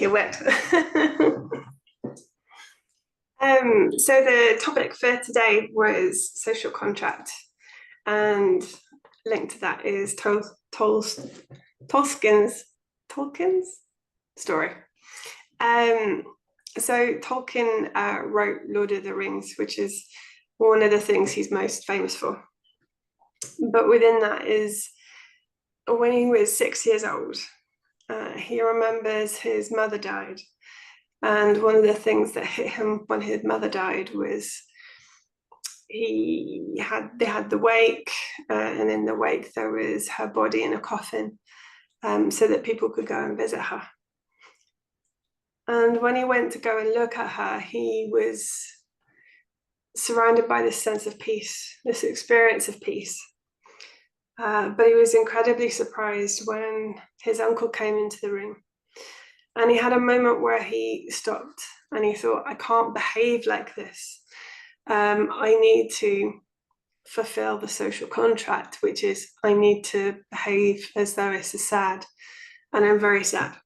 it worked. So the topic for today was social contract, and linked to that is Tolkien's story. So Tolkien wrote Lord of the Rings, which is one of the things he's most famous for. But within that is when he was 6 years old, he remembers his mother died. And one of the things that hit him when his mother died was they had the wake, and in the wake there was her body in a coffin, so that people could go and visit her. And when he went to go and look at her, he was surrounded by this sense of peace, this experience of peace. But he was incredibly surprised when his uncle came into the room. And he had a moment where he stopped and he thought, I can't behave like this. I need to fulfill the social contract, which is I need to behave as though this is sad. And I'm very sad.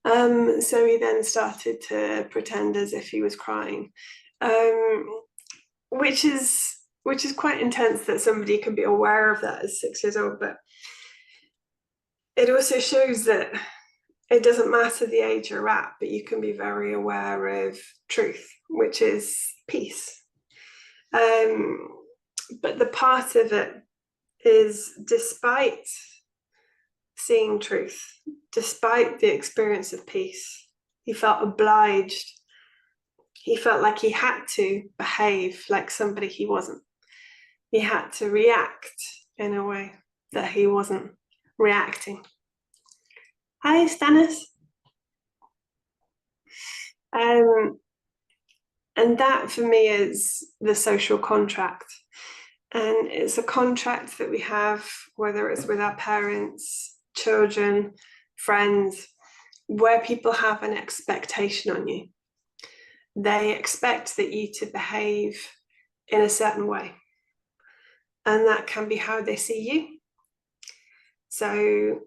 So he then started to pretend as if he was crying, which is quite intense that somebody can be aware of that as 6 years old. But it also shows that it doesn't matter the age you're at, but you can be very aware of truth, which is peace. But the part of it is, despite seeing truth, despite the experience of peace, he felt obliged. He felt like he had to behave like somebody he wasn't. He had to react in a way that he wasn't reacting. Hi, Stannis. And that for me is the social contract. And it's a contract that we have, whether it's with our parents, children, friends, where people have an expectation on you. They expect that you to behave in a certain way. And that can be how they see you. So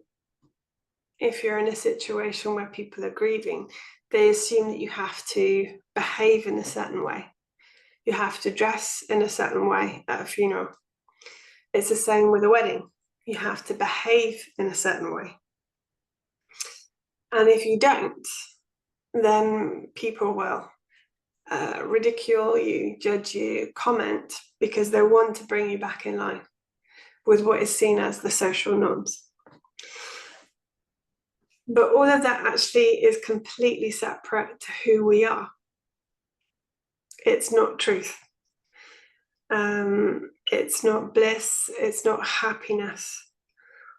if you're in a situation where people are grieving, they assume that you have to behave in a certain way. You have to dress in a certain way at a funeral. It's the same with a wedding. You have to behave in a certain way. And if you don't, then people will ridicule you, judge you, comment, because they want to bring you back in line with what is seen as the social norms. But all of that actually is completely separate to who we are. It's not truth. It's not bliss. It's not happiness.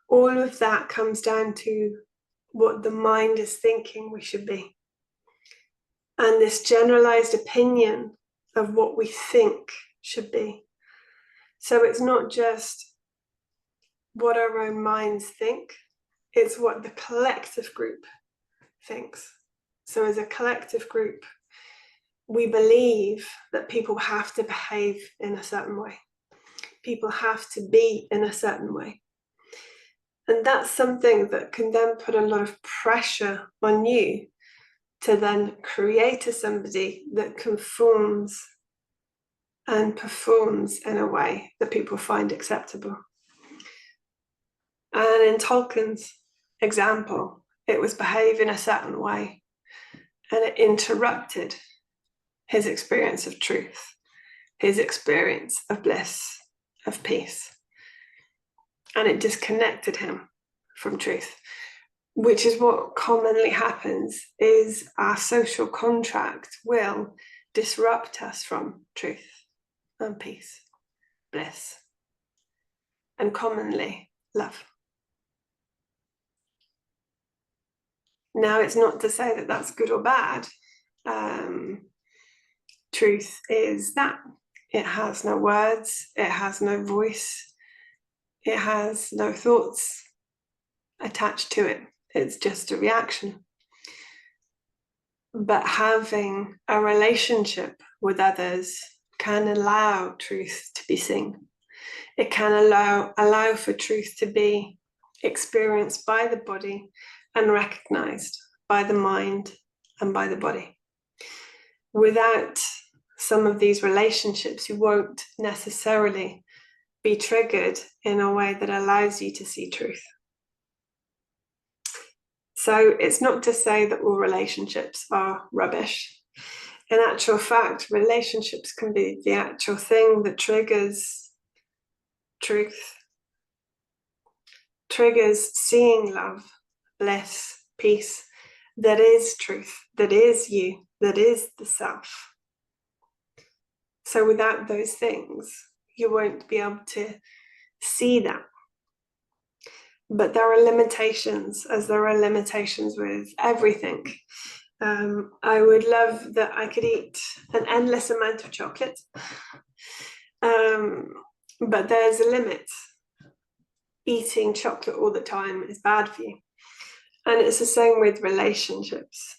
All of that comes down to what the mind is thinking we should be. And this generalized opinion of what we think should be. So it's not just what our own minds think, it's what the collective group thinks. So as a collective group, we believe that people have to behave in a certain way. People have to be in a certain way. And that's something that can then put a lot of pressure on you to then create somebody that conforms and performs in a way that people find acceptable. And in Tolkien's example, it was behave in a certain way, and it interrupted his experience of truth, his experience of bliss, of peace. And it disconnected him from truth, which is what commonly happens, is our social contract will disrupt us from truth and peace, bliss, and commonly love. Now, it's not to say that that's good or bad. Truth is that. It has no words, it has no voice, it has no thoughts attached to it. It's just a reaction. But having a relationship with others can allow truth to be seen. It can allow for truth to be experienced by the body and recognized by the mind and by the body. Without some of these relationships, you won't necessarily be triggered in a way that allows you to see truth. So it's not to say that all relationships are rubbish. In actual fact, relationships can be the actual thing that triggers truth, triggers seeing love, bliss, peace, that is truth, that is you, that is the self. So without those things, you won't be able to see that. But there are limitations, as there are limitations with everything. I would love that I could eat an endless amount of chocolate, but there's a limit. Eating chocolate all the time is bad for you. And it's the same with relationships.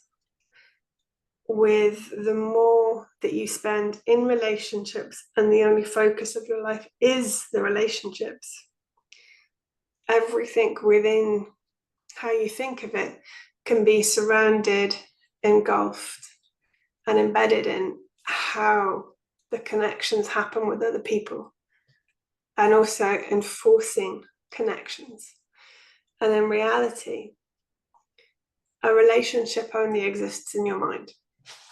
With the more that you spend in relationships and the only focus of your life is the relationships, everything within how you think of it can be surrounded, engulfed, and embedded in how the connections happen with other people, and also enforcing connections. And in reality, a relationship only exists in your mind.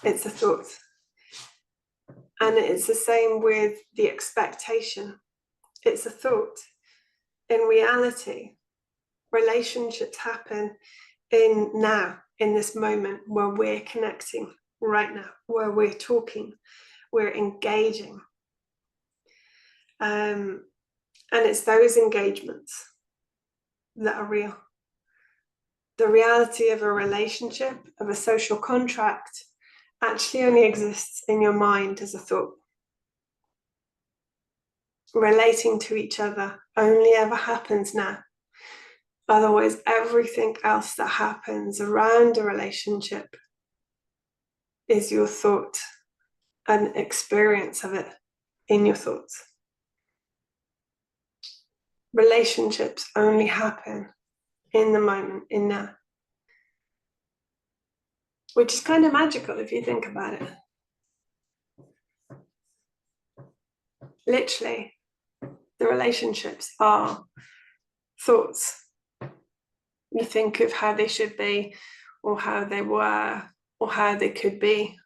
It's a thought. And it's the same with the expectation. It's a thought. In reality, relationships happen in now, in this moment where we're connecting right now, where we're talking, we're engaging. And it's those engagements that are real. The reality of a relationship, of a social contract, actually only exists in your mind as a thought. Relating to each other only ever happens now. Otherwise, everything else that happens around a relationship is your thought, an experience of it in your thoughts. Relationships only happen in the moment, in now. Which is kind of magical if you think about it. Literally, the relationships are thoughts. You think of how they should be, or how they were, or how they could be.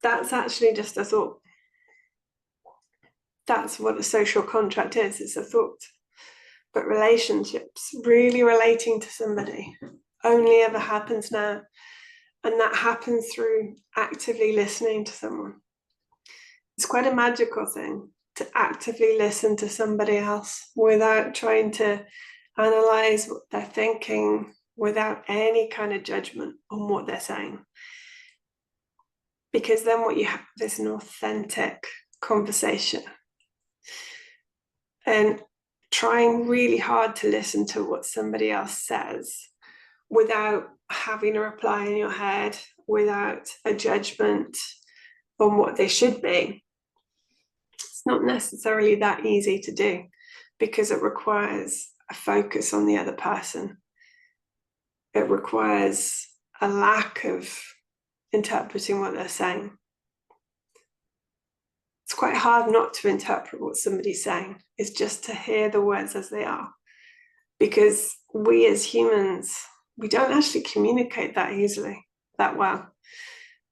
That's actually just a thought. That's what a social contract is, it's a thought. But relationships, really relating to somebody, only ever happens now. And that happens through actively listening to someone. It's quite a magical thing to actively listen to somebody else without trying to analyze what they're thinking, without any kind of judgment on what they're saying. Because then what you have is an authentic conversation. And trying really hard to listen to what somebody else says without having a reply in your head, without a judgment on what they should be. It's not necessarily that easy to do because it requires a focus on the other person. It requires a lack of interpreting what they're saying. It's quite hard not to interpret what somebody's saying. It's just to hear the words as they are. Because we as humans, we don't actually communicate that easily, that well.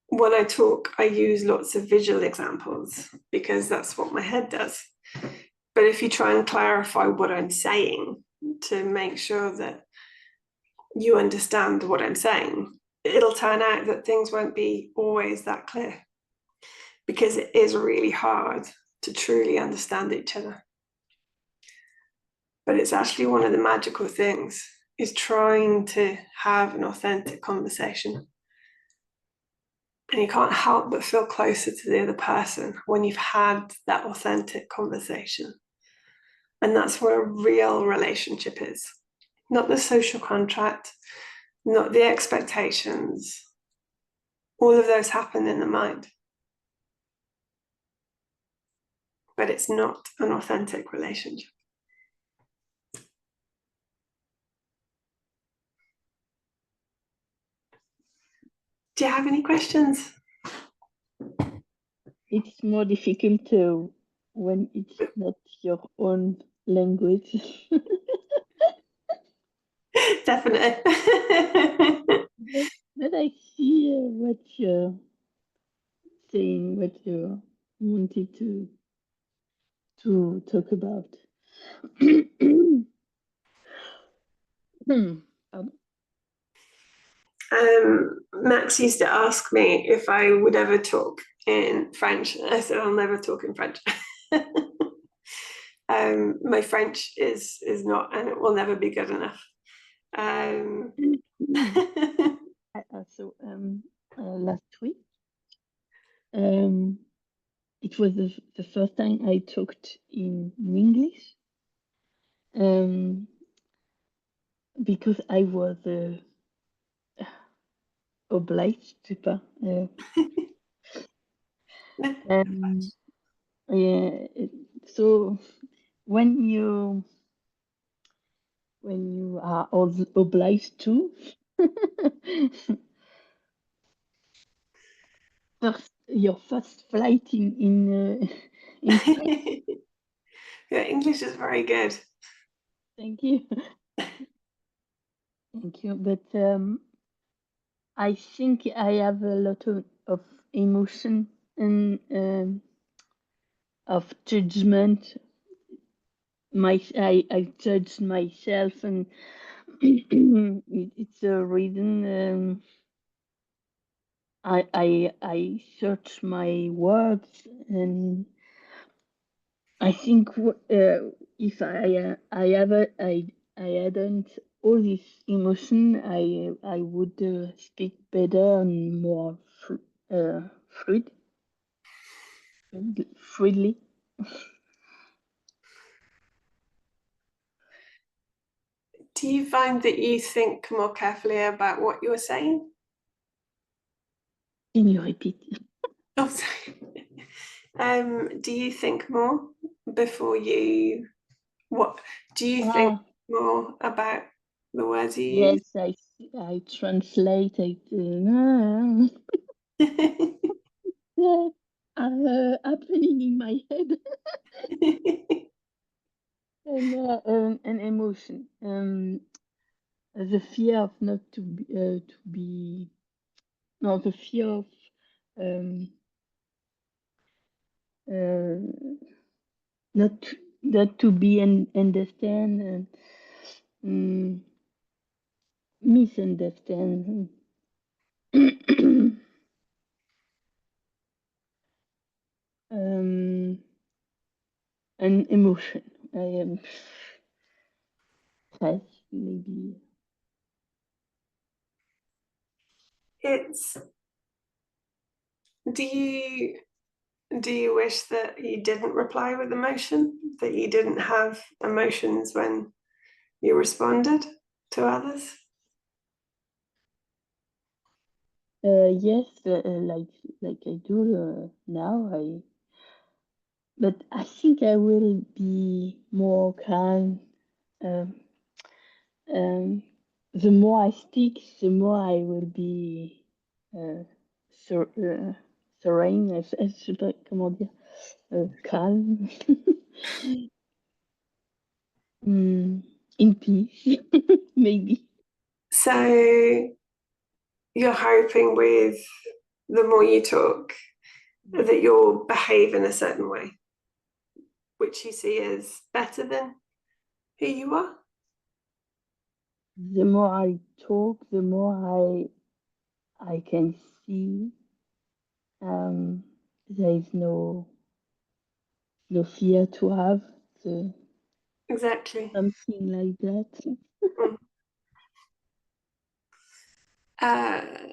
When I talk, I use lots of visual examples because that's what my head does. But if you try and clarify what I'm saying to make sure that you understand what I'm saying, it'll turn out that things won't be always that clear because it is really hard to truly understand each other. But it's actually one of the magical things is trying to have an authentic conversation. And you can't help but feel closer to the other person when you've had that authentic conversation. And that's where a real relationship is. Not the social contract, not the expectations. All of those happen in the mind. But it's not an authentic relationship. you have any questions? It's more difficult when it's not your own language. Definitely. But I see what you're saying, what you wanted to talk about. Pardon. Max used to ask me if I would ever talk in French. I said I'll never talk in French. My French is not, and it will never be good enough. So last week, it was the first time I talked in English, because I was obliged to. Yeah, so when you are obliged to, your first flight in French. Your English is very good. Thank you. Thank you. But I think I have a lot of emotion and of judgment. I judge myself, and it's a reason. I search my words, and I think if I hadn't all this emotion, I would speak better and more fluid, freely. Do you find that you think more carefully about what you're saying? Can you repeat? Oh, sorry. Do you think more before you? What do you think more about the words you use? Yes, I translate it. Are happening in my head. And an emotion. The fear of not to be no, the fear of um, uh, not to be and understand and misunderstand. An emotion. I am stress maybe. It's do you wish that you didn't reply with emotion, that you didn't have emotions when you responded to others? Yes, like I do now. But I think I will be more calm. Um, um, the more I speak, the more I will be ser serene. Je sais pas comment dire. Calm. In peace, maybe. So you're hoping with the more you talk that you'll behave in a certain way, which you see as better than who you are? The more I talk, the more I can see there is no fear to have. So, Exactly. something like that. Mm.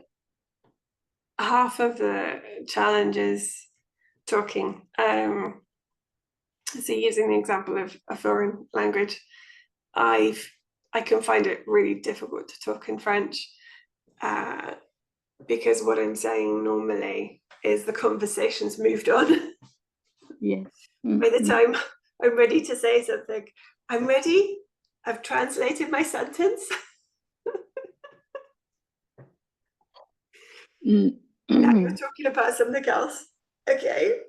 Half of the challenge is talking. So using the example of a foreign language, I can find it really difficult to talk in French because what I'm saying normally is the conversation's moved on. Yes. By the time I'm ready to say something, I'm ready. I've translated my sentence. Mm. Now you're talking about something else. Okay.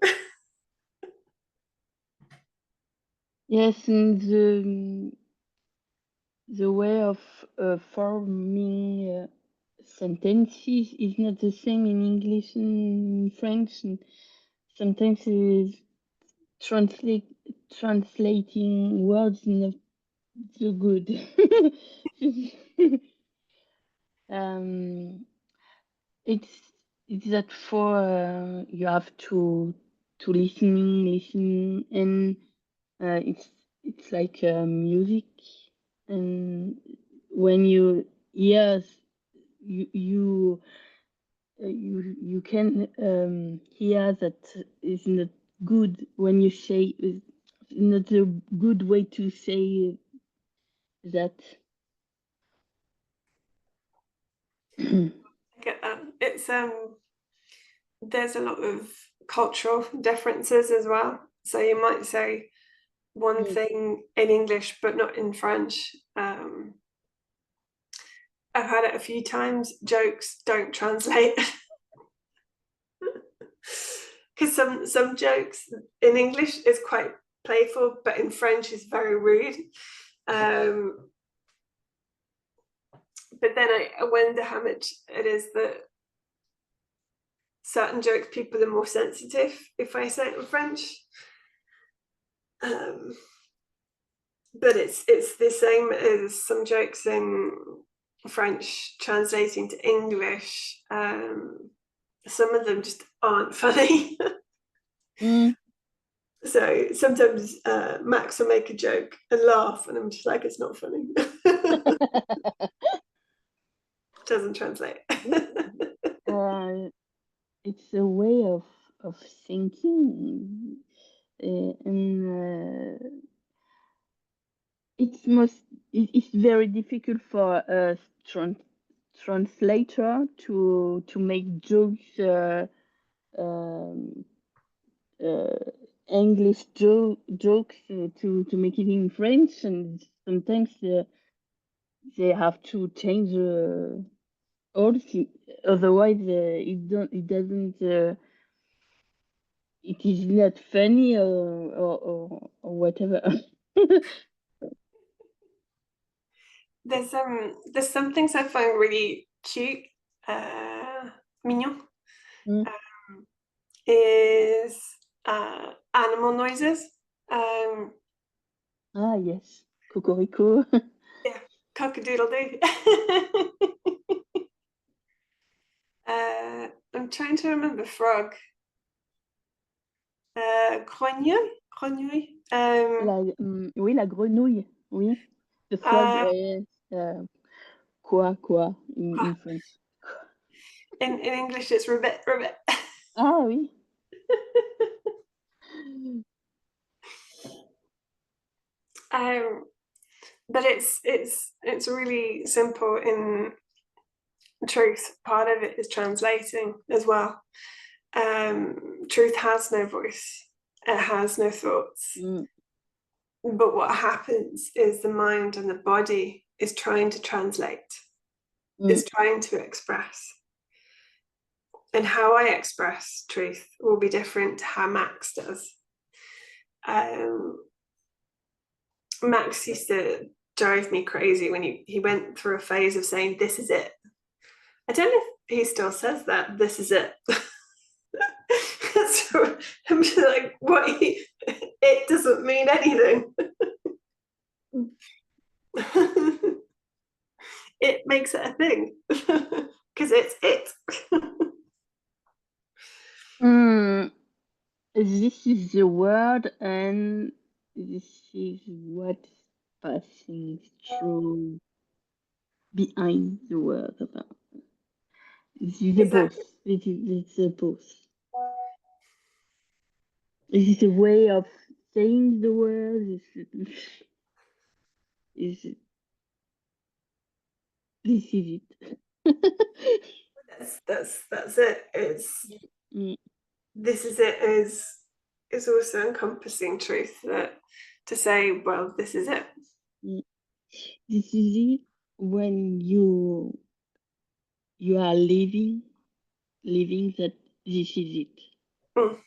Yes, and the way of forming sentences is not the same in English and French, and sometimes translate translating words not so good. um, it's it's that for you have to listen, and it's like music, and when you hear you you can hear that is not good when you say is not a good way to say that. I get that. It's there's a lot of cultural differences as well. So you might say one Mm. thing in English but not in French. I've had it a few times. Jokes don't translate because some jokes in English is quite playful, but in French is very rude. Um, but then I wonder how much it is that certain jokes people are more sensitive if I say it in French. Um, but it's the same as some jokes in French translating to English. Some of them just aren't funny. Mm. So sometimes Max will make a joke and laugh, and I'm just like, it's not funny. Doesn't translate. uh, it's a way of thinking, and it's very difficult for a translator to make jokes, um, uh, English jokes, to make it in French, and sometimes they have to change all the, otherwise it doesn't it is not funny, or whatever. There's some things I find really cute, mignon, Mm. is animal noises. Um, Ah, yes, Cocorico. yeah, cock-a-doodle-doo. I'm trying to remember frog. Grenouille, grenouille. Oui, la grenouille, oui. The frog, Uh, quoi, in French. in English, it's ribbit, ribbit. Ah, oui. um, but it's really simple in truth. Part of it is translating as well. Truth has no voice. It has no thoughts. Mm, But what happens is the mind and the body is trying to translate, mm, is trying to express. And how I express truth will be different to how Max does. Um, Max used to drive me crazy when he went through a phase of saying, "This is it." I don't know if he still says that, "This is it." So I'm just like, what? It doesn't mean anything. It makes it a thing because it's it. mm. This is the word, and this is what's passing through behind the word. This is the both. Exactly. It's the both. This is a way of saying the word. Is this is it. That's it. It's Mm, this is it is also encompassing truth that to say, well, this is it. mm. This is it when you are living. living that this is it. Mm.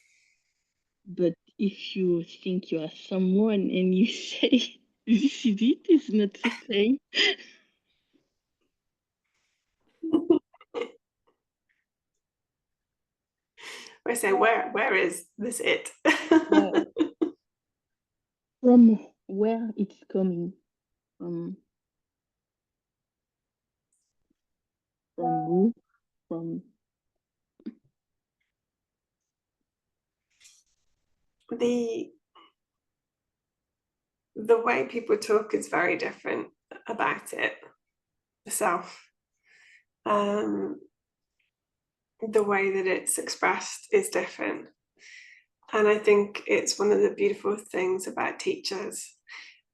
But if you think you are someone and you say this is it, it's not the same. I say, where is this it? From where it's coming from who, from the way people talk is very different about it. Self, the way that it's expressed is different, and I think it's one of the beautiful things about teachers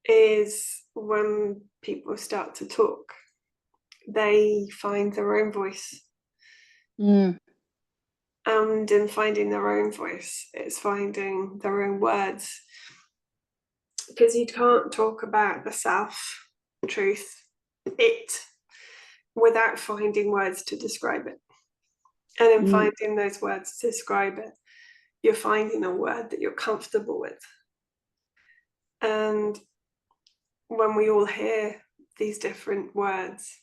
is when people start to talk, they find their own voice. Mm. And in finding their own voice, it's finding their own words. Because you can't talk about the self, truth, it, without finding words to describe it. And in finding those words to describe it, you're finding a word that you're comfortable with. And when we all hear these different words,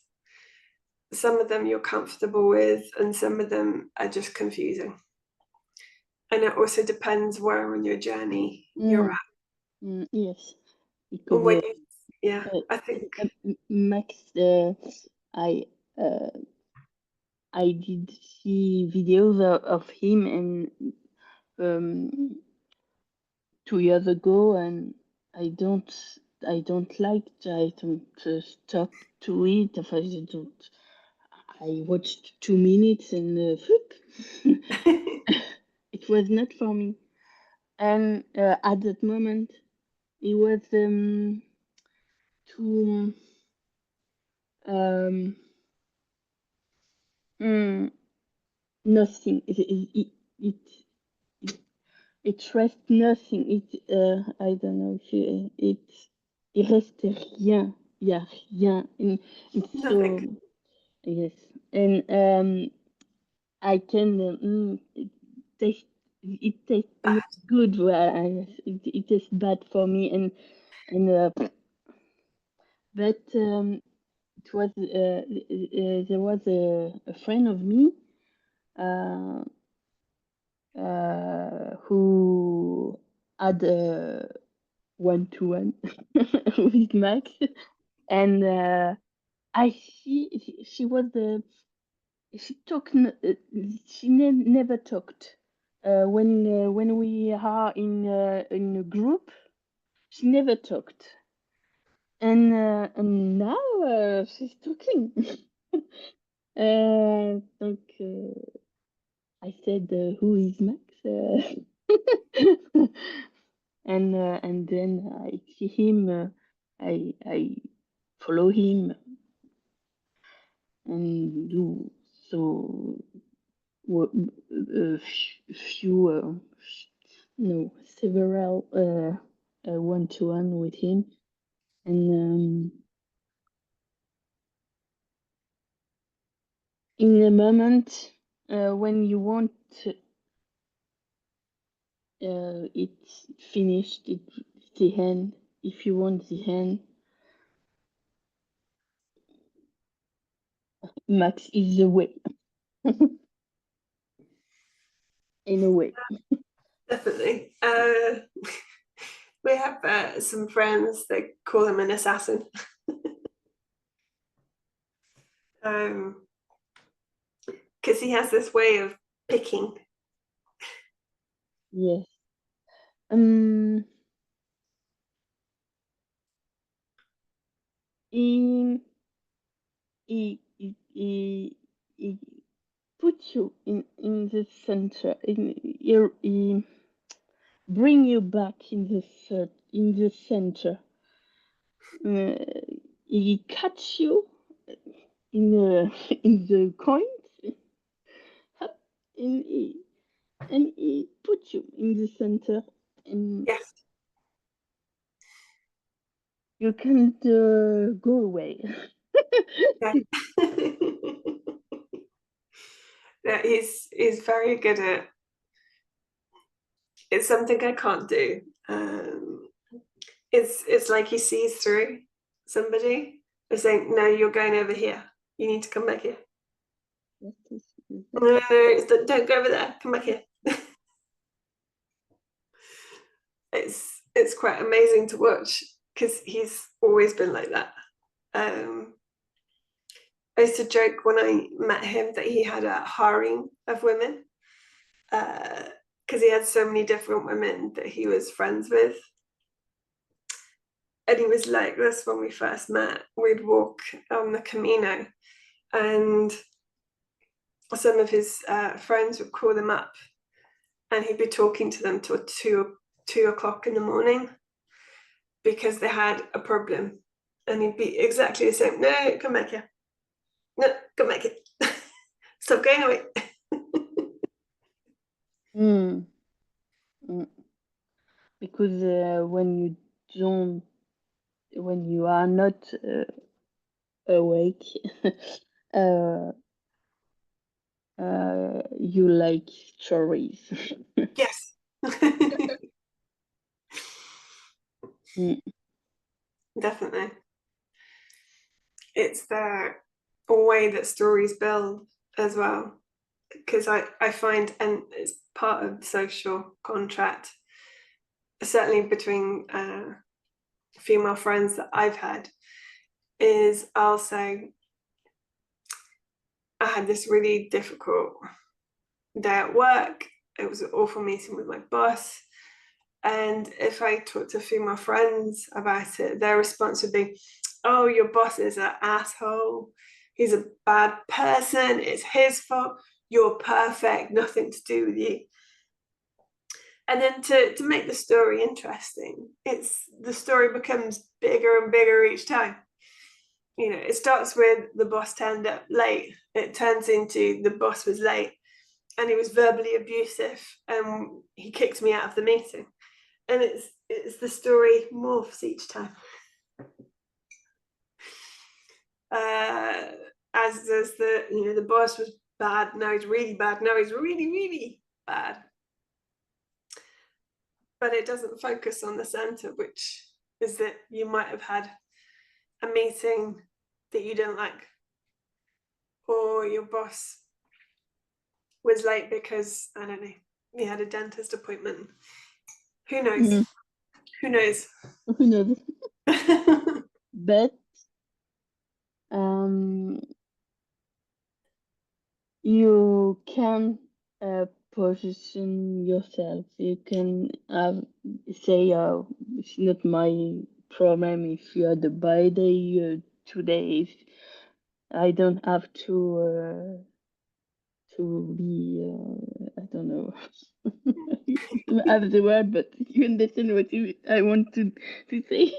some of them you're comfortable with, and some of them are just confusing. And it also depends where on your journey you're at. Yes, because I think Max, I I did see videos of him and 2 years ago, and I don't like I don't stop to it. If I don't, I watched 2 minutes and it was not for me. And at that moment, it was too nothing. It reste nothing. I don't know. Il reste rien. Il y a rien. And it's so nothing. yes. And I can taste. It tastes not good. Well, it tastes bad for me. And but it was there was a friend of me who had a one-to-one with Max, and I see she was the she talked she never talked when we are in a group. She never talked, and now she's talking. Donc, I said, "Who is Max?" And then I see him. I follow him and do so. A few, no, several one-to-one with him, and in a moment when you want it's finished, it's the end. If you want the end, Max is the way. In a way. Definitely. We have some friends that call him an assassin. Because he has this way of picking. Yes. He, he put you in the center. He bring you back in the center. He catch you in the in the coins, and he put you in the center, and Yes. you can't go away. Yeah. Yeah, he's very good at. It's something I can't do. It's like he sees through somebody. They're saying, "No, you're going over here. You need to come back here. What is No, that? no, no, don't go over there. Come back here." It's quite amazing to watch because he's always been like that. Um, I used to joke when I met him that he had a harem of women because he had so many different women that he was friends with. And he was like this when we first met. We'd walk on the Camino, and some of his friends would call them up, and he'd be talking to them till 2 o'clock in the morning because they had a problem. And he'd be exactly the same. No, come back here. No, come back here. Stop going away. Mm, mm. Because when you are not awake, uh, you like stories. Yes. Mm, Definitely. It's the way that stories build as well. Because I find, and it's part of social contract, certainly between female friends that I've had, is I'll say, I had this really difficult day at work. It was an awful meeting with my boss. And if I talk to female friends about it, their response would be, "Oh, your boss is an asshole. He's a bad person. It's his fault. You're perfect. Nothing to do with you." And then to make the story interesting, the story becomes bigger and bigger each time. It starts with the boss turned up late. It turns into the boss was late and he was verbally abusive and he kicked me out of the meeting. And it's the story morphs each time. As does the boss was bad, now he's really bad, now he's really, really bad. But it doesn't focus on the center, which is that you might have had a meeting that you didn't like, or your boss was late because, I don't know, you had a dentist appointment. Who knows? mm. Who knows? Who knows? But um, you can position yourself. You can say, it's not my problem if you had a bad day today. I don't have to be, I don't know. I don't have the word, but you understand what I want to say.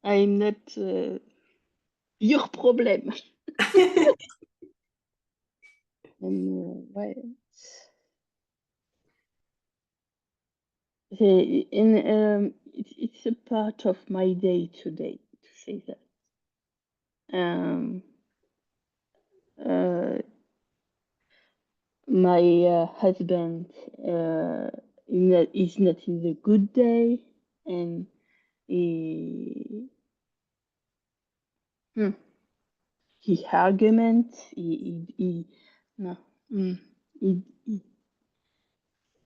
I'm not your problem. And ouais. It's a part of my day today to say that. Um, uh, my husband is not in the good day, and he hmm, he arguments. He no. Mm, he,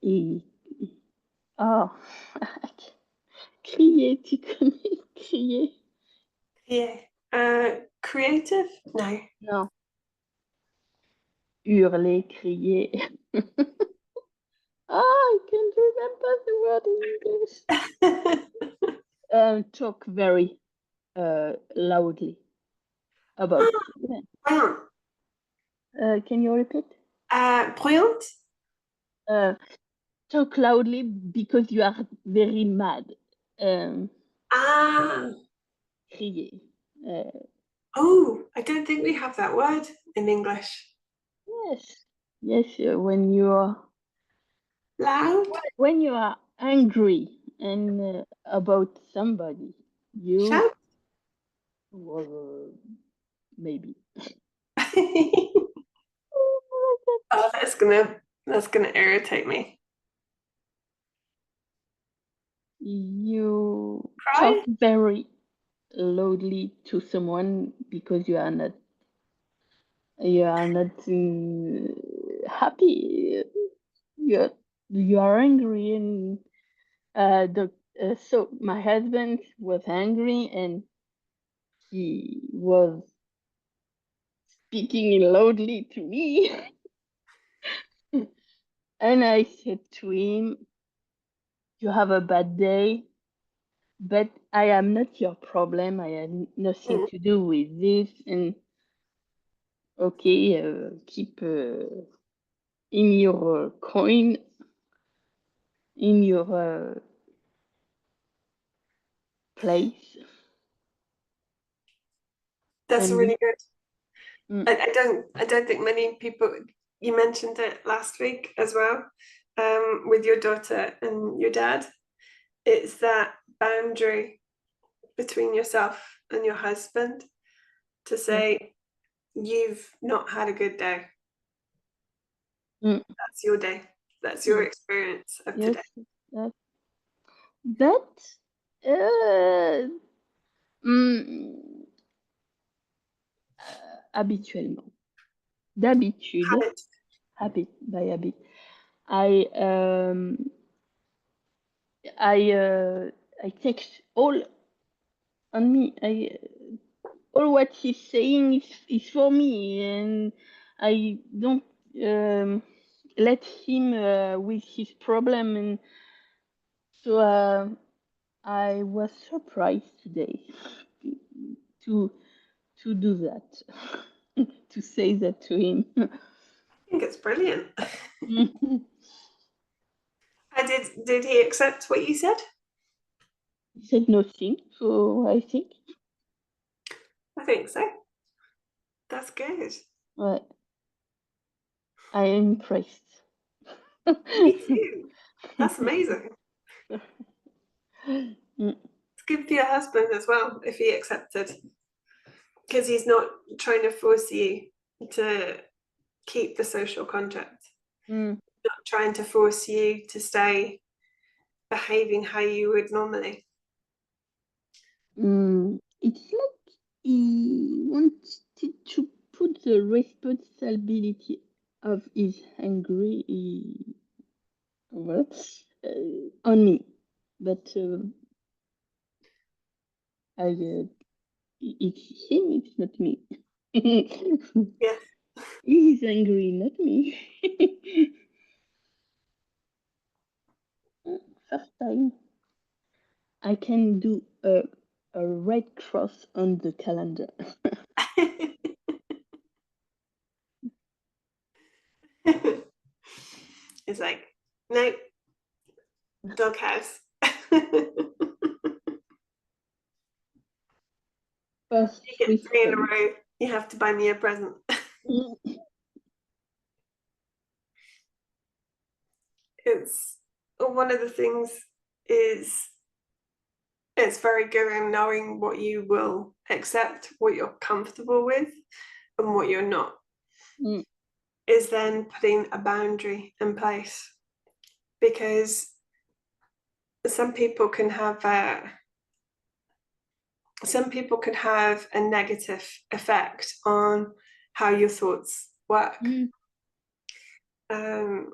he, he, oh, crier, tu connais crier? Yeah. Creative? No. Non, hurler, crier. I can't remember the word in English. Talk very loudly about. Yeah. Bruyant. Can you repeat? Bruyant? Uh, Talk loudly because you are very mad. Um, Ah. Crier. Uh, Oh, I don't think we have that word in English. yes, yes. Loud? When you are angry and about somebody, you Shout? well, maybe. Oh, that's gonna irritate me. You talk Cry? very loudly to someone because you are not happy. You you are angry, and the so my husband was angry, and he was speaking loudly to me. And I said to him, "You have a bad day, but I am not your problem. I had nothing Mm. to do with this. And okay, keep in your coin, in your place." That's And really good. mm, I don't think many people, you mentioned it last week as well, with your daughter and your dad. It's that boundary between yourself and your husband to yes, say, you've not had a good day. mm, That's your day. That's your yes, experience of yes, today. that, but uh, mm, habituellement, d'habitude, Habit. by habit, I I take all on me. All what he's saying is for me, and I don't let him with his problem. And so I was surprised today to to do that, to say that to him. I think it's brilliant. He Did he accept what you said? said nothing, so I think I think so. That's good. uh, I am impressed. Me too. That's amazing. Mm, It's good for your husband as well if he accepted, because he's not trying to force you to keep the social contract, mm, not trying to force you to stay behaving how you would normally. it's like he wanted to put the responsibility of his angry well, on me, but it's him, it's not me. Yeah. He's angry, not me. First time I can do a red cross on the calendar. It's like, no, doghouse. You First get 3 in a response. row, you have to buy me a present. Mm, It's one of the things is it's very good in knowing what you will accept, what you're comfortable with, and what you're not. mm, Is then putting a boundary in place, because some people can have a negative effect on how your thoughts work. mm, Um,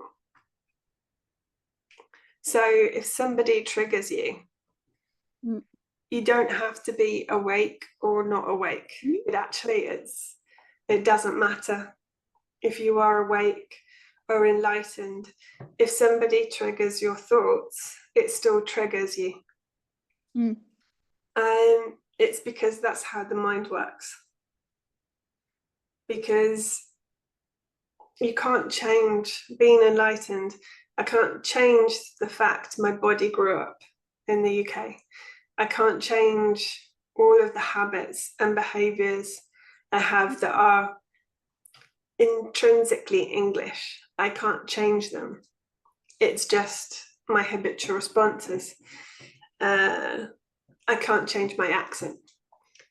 so if somebody triggers you, mm, you don't have to be awake or not awake. mm, It doesn't matter if you are awake or enlightened. If somebody triggers your thoughts, it still triggers you. mm, It's because that's how the mind works. Because you can't change being enlightened. I can't change the fact my body grew up in the UK. I can't change all of the habits and behaviors I have that are intrinsically English. I can't change them. It's just my habitual responses. I can't change my accent,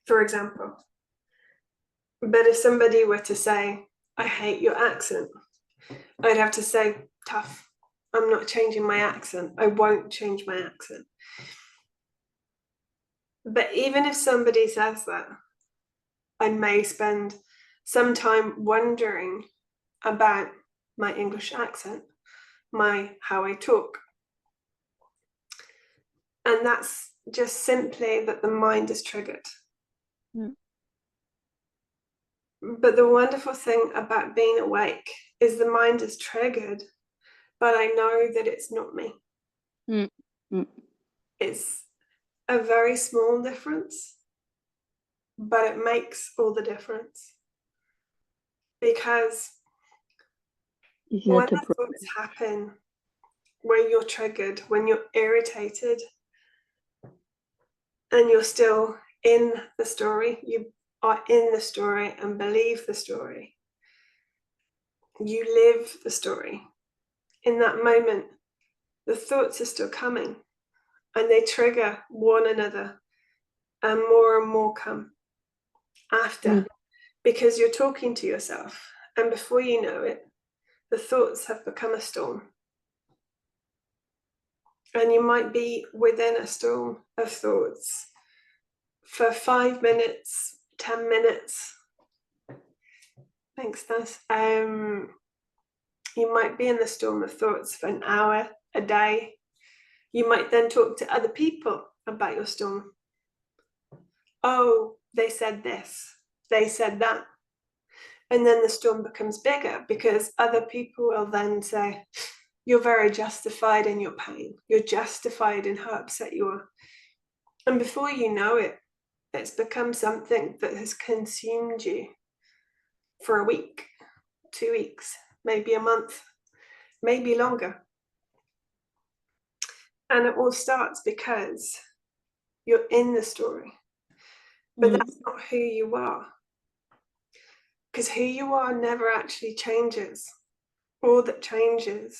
for example. But if somebody were to say, I hate your accent, I'd have to say, tough. I'm not changing my accent. I won't change my accent. But even if somebody says that, I may spend some time wondering about my English accent, how I talk. And that's just simply that the mind is triggered. Mm. But the wonderful thing about being awake is the mind is triggered, but I know that it's not me. Mm. Mm. It's a very small difference, but it makes all the difference. Because It's when not a the problem. thoughts happen, when you're triggered, when you're irritated, and you're still in the story, you are in the story and believe the story. You live the story. In that moment, the thoughts are still coming and they trigger one another, and more come after, because you're talking to yourself, and before you know it, the thoughts have become a storm. And you might be within a storm of thoughts for 5 minutes, 10 minutes. Thanks, Nas. You might be in the storm of thoughts for an hour, a day. You might then talk to other people about your storm. Oh, they said this, they said that. And then the storm becomes bigger because other people will then say, you're very justified in your pain. You're justified in how upset you are. And before you know it, it's become something that has consumed you for a week, 2 weeks, maybe a month, maybe longer. And it all starts because you're in the story. But that's not who you are. Because who you are never actually changes. All that changes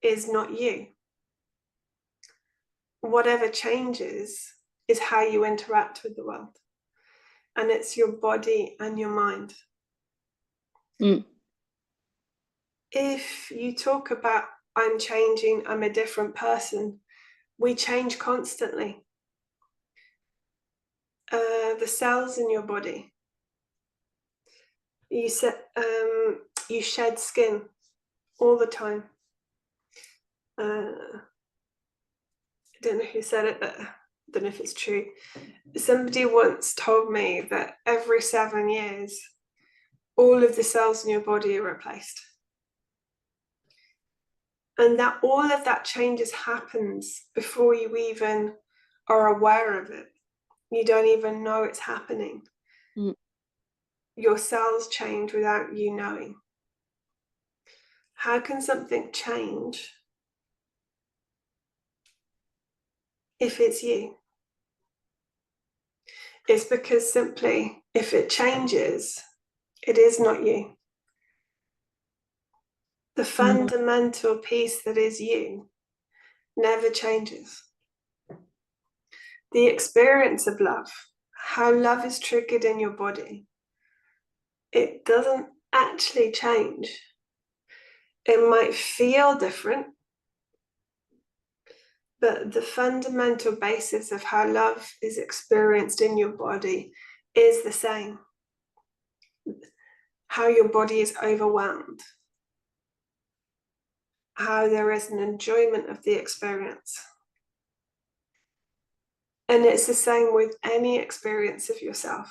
is not you. Whatever changes is how you interact with the world. And it's your body and your mind. Mm. If you talk about, I'm changing, I'm a different person, we change constantly. The cells in your body, you shed skin all the time. I don't know who said it, but I don't know if it's true. Somebody once told me that every 7 years, all of the cells in your body are replaced. And that all of that changes happens before you even are aware of it. You don't even know it's happening. Mm. Your cells change without you knowing. How can something change if it's you? It's because simply, if it changes, it is not you. The fundamental piece that is you never changes. The experience of love, how love is triggered in your body, it doesn't actually change. It might feel different, but the fundamental basis of how love is experienced in your body is the same. How your body is overwhelmed, how there is an enjoyment of the experience. And it's the same with any experience of yourself.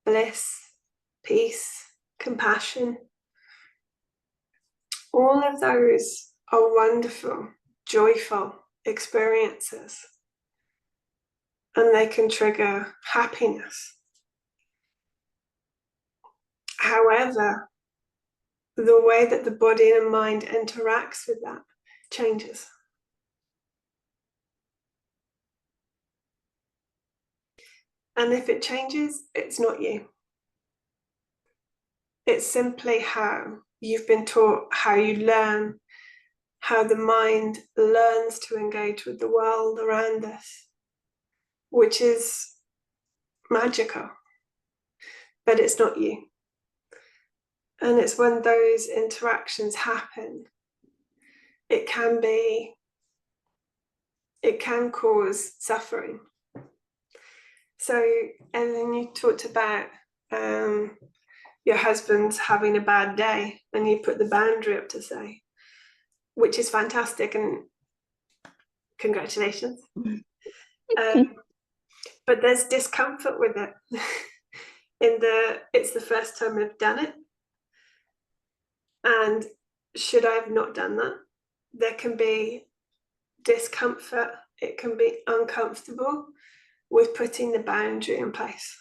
Bliss, peace, compassion. All of those are wonderful, joyful experiences. And they can trigger happiness. However, the way that the body and mind interacts with that changes. And if it changes, it's not you. It's simply how you've been taught, how you learn, how the mind learns to engage with the world around us, which is magical, but it's not you. And it's when those interactions happen, it can cause suffering. So, and then you talked about your husband's having a bad day, and you put the boundary up to say, which is fantastic, and congratulations. But there's discomfort with it. It's the first time I've done it, and should I have not done that? There can be discomfort. It can be uncomfortable with putting the boundary in place.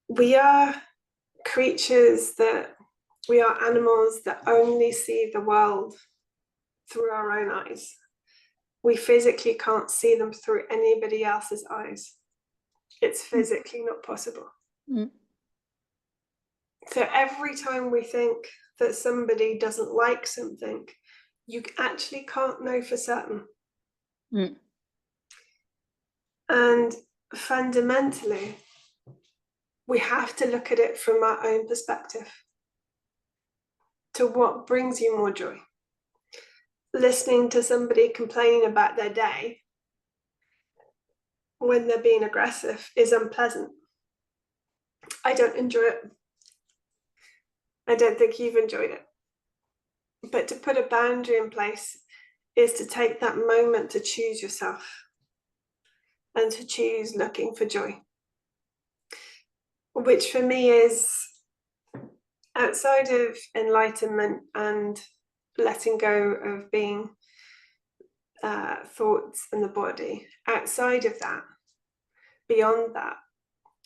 We are creatures we are animals that only see the world through our own eyes. We physically can't see them through anybody else's eyes. It's physically not possible. Mm. So every time we think that somebody doesn't like something, you actually can't know for certain. Mm. And fundamentally, we have to look at it from our own perspective. To what brings you more joy? Listening to somebody complaining about their day when they're being aggressive is unpleasant. I don't enjoy it. I don't think you've enjoyed it. But to put a boundary in place is to take that moment to choose yourself and to choose looking for joy, which for me is outside of enlightenment and letting go of being thoughts in the body. Outside of that, beyond that,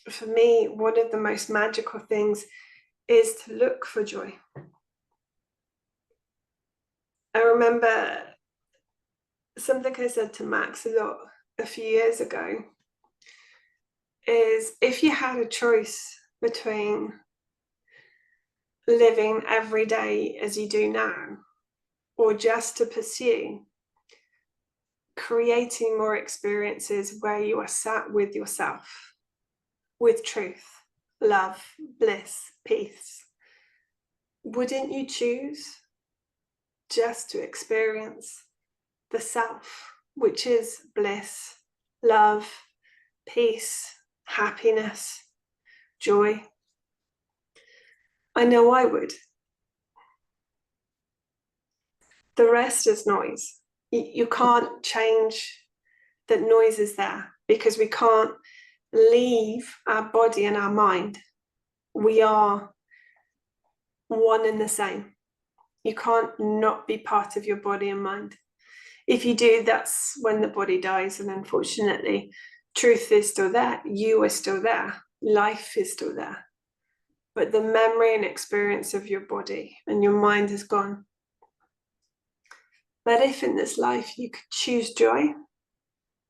for me, one of the most magical things is to look for joy. I remember something I said to Max a few years ago is, if you had a choice between living every day as you do now, or just to pursue creating more experiences where you are sat with yourself, with truth, love, bliss, peace, wouldn't you choose just to experience the self, which is bliss, love, peace, happiness, joy? I know I would. The rest is noise. You can't change that noise is there, because we can't leave our body and our mind. We are one and the same. You can't not be part of your body and mind. If you do, that's when the body dies. And unfortunately, truth is still there. You are still there. Life is still there. But the memory and experience of your body and your mind is gone. But if in this life you could choose joy,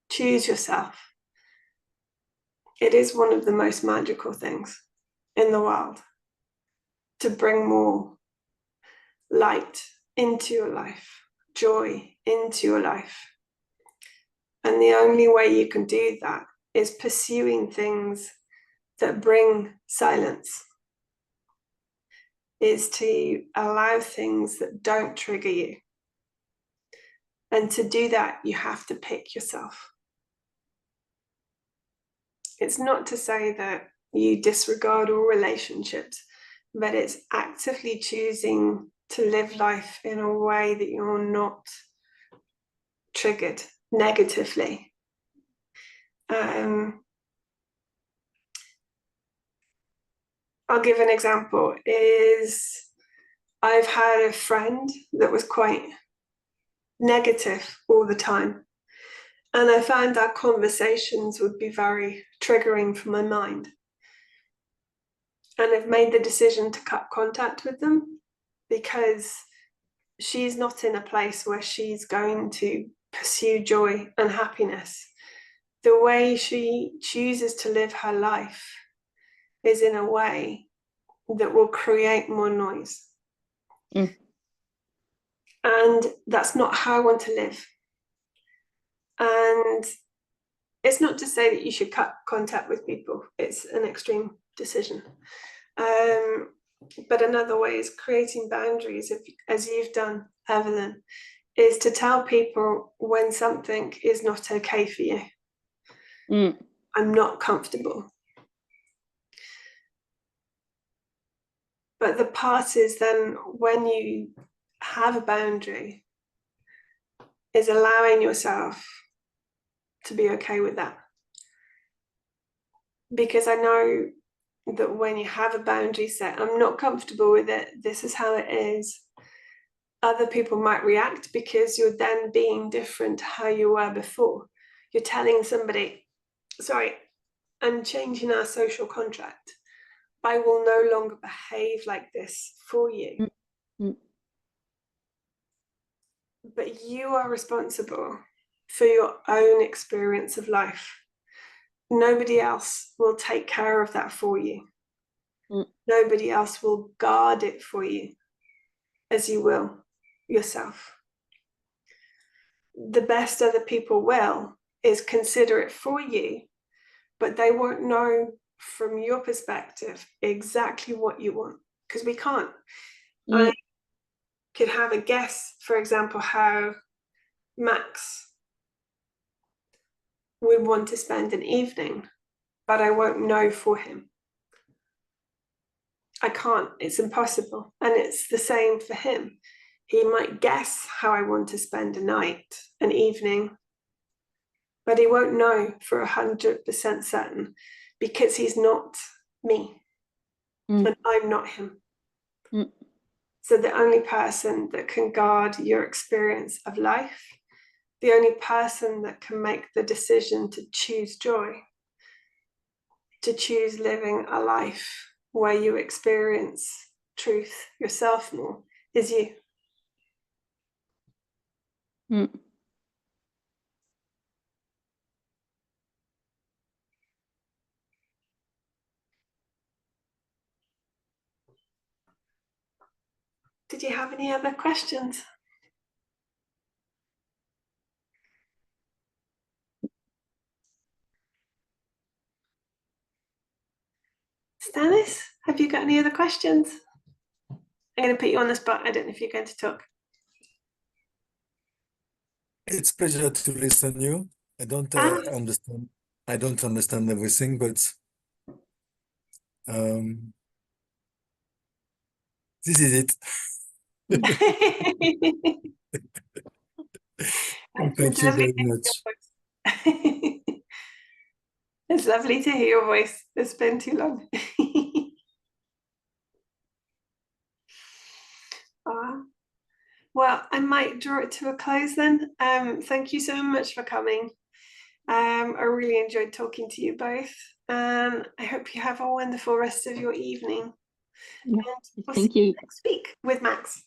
choose yourself, it is one of the most magical things in the world to bring more light into your life, joy into your life. And the only way you can do that is pursuing things that bring silence, is to allow things that don't trigger you. And to do that, you have to pick yourself. It's not to say that you disregard all relationships, but it's actively choosing to live life in a way that you're not triggered negatively. I'll give an example. I've had a friend that was quite negative all the time, and I found our conversations would be very triggering for my mind. And I've made the decision to cut contact with them, because she's not in a place where she's going to pursue joy and happiness. The way she chooses to live her life is in a way that will create more noise. Mm. And that's not how I want to live. And it's not to say that you should cut contact with people. It's an extreme decision. But another way is creating boundaries, as you've done, Evelyn, is to tell people when something is not okay for you. I'm not comfortable. But the part is then when you have a boundary, is allowing yourself to be okay with that. Because I know that when you have a boundary set, I'm not comfortable with it, this is how it is, other people might react because you're then being different to how you were before. You're telling somebody, sorry, I'm changing our social contract. I will no longer behave like this for you. But you are responsible for your own experience of life. Nobody else will take care of that for you. Nobody else will guard it for you as you will yourself. The best other people will is consider it for you, but they won't know from your perspective exactly what you want, because we can't. I could have a guess, for example, how Max would want to spend an evening, but I won't know for him. I can't, it's impossible. And it's the same for him. He might guess how I want to spend a night, an evening, but he won't know for 100% certain because he's not me and I'm not him. So the only person that can guard your experience of life, the only person that can make the decision to choose joy, to choose living a life where you experience truth yourself more, is you. Did you have any other questions? Stanis, have you got any other questions? I'm going to put you on the spot. I don't know if you're going to talk. It's a pleasure to listen to you. I don't understand. I don't understand everything, but this is it. Thank you very much. It's lovely to hear your voice. It's been too long. Well, I might draw it to a close then. Thank you so much for coming. I really enjoyed talking to you both. I hope you have a wonderful rest of your evening. Yeah, And we'll thank see you next week with Max.